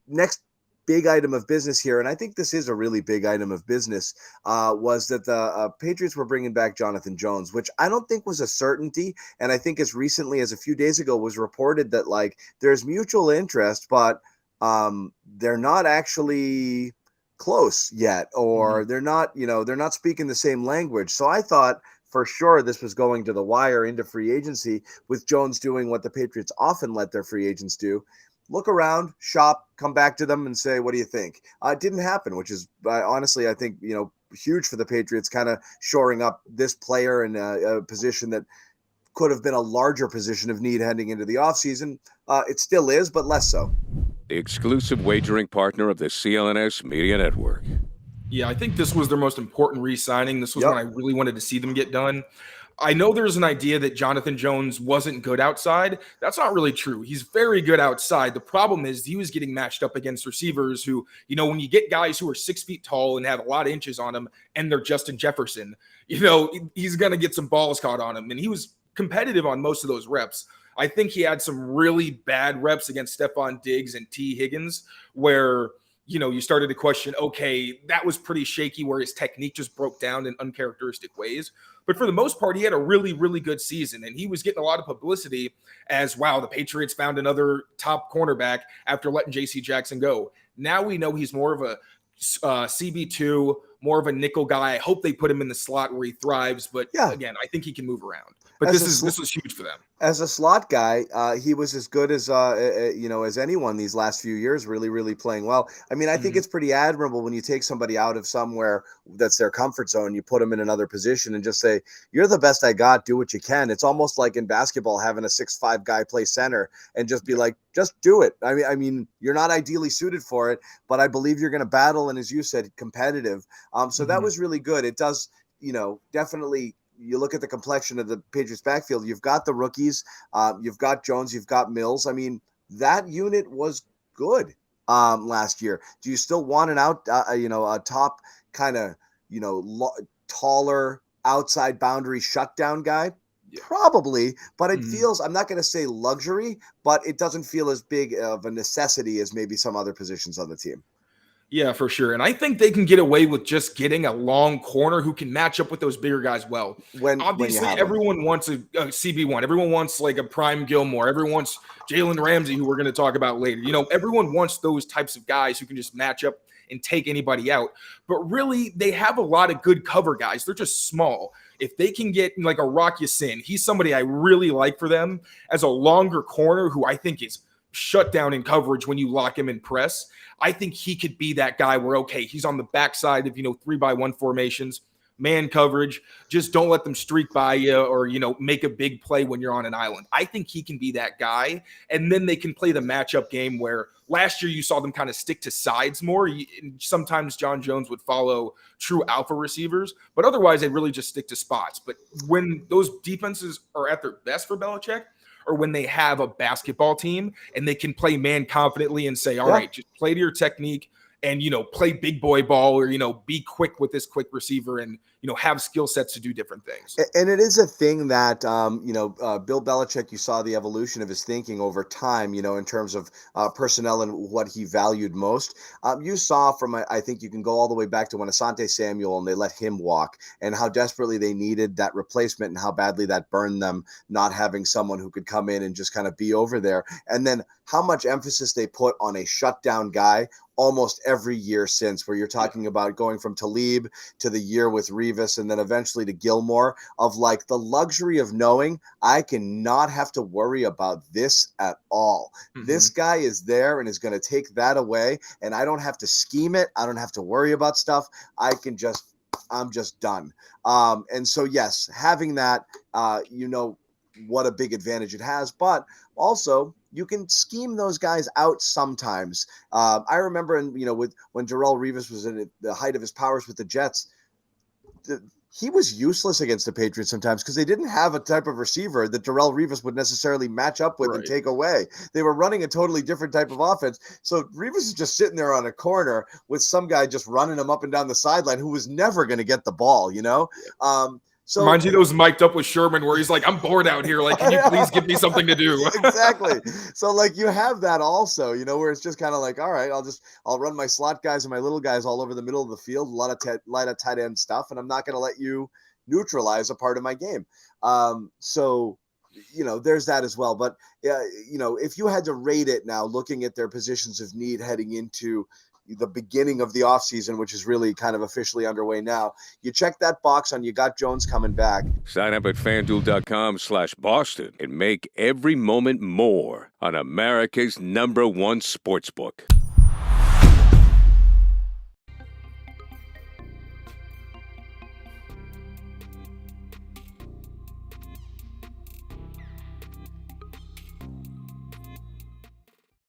next big item of business here, and I think this is a really big item of business, was that the Patriots were bringing back Jonathan Jones, which I don't think was a certainty. And I think as recently as a few days ago was reported that like there's mutual interest, but they're not actually close yet, or they're not speaking the same language. So I thought for sure this was going to the wire into free agency, with Jones doing what the Patriots often let their free agents do: look around, shop, come back to them and say, what do you think? It didn't happen, which is honestly, I think, huge for the Patriots, kind of shoring up this player in a position that could have been a larger position of need heading into the offseason. It still is, but less so. The exclusive wagering partner of the CLNS Media Network. Yeah, I think this was their most important re-signing. This was when I really wanted to see them get done. I know there's an idea that Jonathan Jones wasn't good outside. That's not really true. He's very good outside. The problem is he was getting matched up against receivers who, when you get guys who are 6 feet tall and have a lot of inches on them and they're Justin Jefferson, he's going to get some balls caught on him. And he was competitive on most of those reps. I think he had some really bad reps against Stephon Diggs and T. Higgins where you started to question, okay, that was pretty shaky, where his technique just broke down in uncharacteristic ways. But for the most part, he had a really, really good season, and he was getting a lot of publicity as, wow, the Patriots found another top cornerback after letting J.C. Jackson go. Now we know he's more of a CB2, more of a nickel guy. I hope they put him in the slot where he thrives, but again, I think he can move around. But this was huge for them. As a slot guy, he was as good as as anyone these last few years, really, really playing well. I mean, I think it's pretty admirable when you take somebody out of somewhere that's their comfort zone, you put them in another position and just say, you're the best I got, do what you can. It's almost like in basketball, having a 6'5" guy play center and just be like, just do it. I mean, you're not ideally suited for it, but I believe you're going to battle. And as you said, competitive. So that was really good. It does, definitely. You look at the complexion of the Patriots backfield, you've got the rookies, you've got Jones, you've got Mills. I mean, that unit was good last year. Do you still want a top kind of, taller outside boundary shutdown guy? Yeah. Probably, but it feels, I'm not going to say luxury, but it doesn't feel as big of a necessity as maybe some other positions on the team. Yeah, for sure. And I think they can get away with just getting a long corner who can match up with those bigger guys well. Obviously, everyone wants a CB1. Everyone wants like a Prime Gilmore. Everyone wants Jalen Ramsey, who we're going to talk about later. Everyone wants those types of guys who can just match up and take anybody out. But really, they have a lot of good cover guys. They're just small. If they can get like a Rock Ya-Sin, he's somebody I really like for them as a longer corner who I think is shut down in coverage when you lock him in press. I think he could be that guy where, okay, he's on the backside of, 3-by-1 formations, man coverage. Just don't let them streak by you or, make a big play when you're on an island. I think he can be that guy. And then they can play the matchup game where last year you saw them kind of stick to sides more. Sometimes John Jones would follow true alpha receivers, but otherwise they really just stick to spots. But when those defenses are at their best for Belichick, or when they have a basketball team and they can play man confidently and say, all right, just play to your technique and, play big boy ball or, be quick with this quick receiver and, have skill sets to do different things. And it is a thing that, Bill Belichick, you saw the evolution of his thinking over time, in terms of personnel and what he valued most. You saw I think you can go all the way back to when Asante Samuel and they let him walk and how desperately they needed that replacement and how badly that burned them, not having someone who could come in and just kind of be over there. And then how much emphasis they put on a shutdown guy almost every year since, where you're talking about going from Talib to the year with Revis and then eventually to Gilmore, of like the luxury of knowing I cannot have to worry about this at all. This guy is there and is going to take that away, and I don't have to scheme it. I don't have to worry about stuff. I'm just done. And so, yes, having that, what a big advantage it has, but also you can scheme those guys out sometimes. I remember, when Darrelle Revis was at the height of his powers with the Jets, he was useless against the Patriots sometimes because they didn't have a type of receiver that Darrelle Revis would necessarily match up with and take away. They were running a totally different type of offense. So Revis is just sitting there on a corner with some guy just running him up and down the sideline who was never going to get the ball, So reminds you of those mic'd up with Sherman where he's like, I'm bored out here. Like, can you please give me something to do? Exactly. So like you have that also, where it's just kind of like, all right, I'll run my slot guys and my little guys all over the middle of the field, a lot of tight end stuff, and I'm not going to let you neutralize a part of my game. So there's that as well. But if you had to rate it now, looking at their positions of need heading into the beginning of the offseason, which is really kind of officially underway now, you check that box on you got Jones coming back. Sign up at FanDuel.com/Boston and make every moment more on America's #1 sportsbook.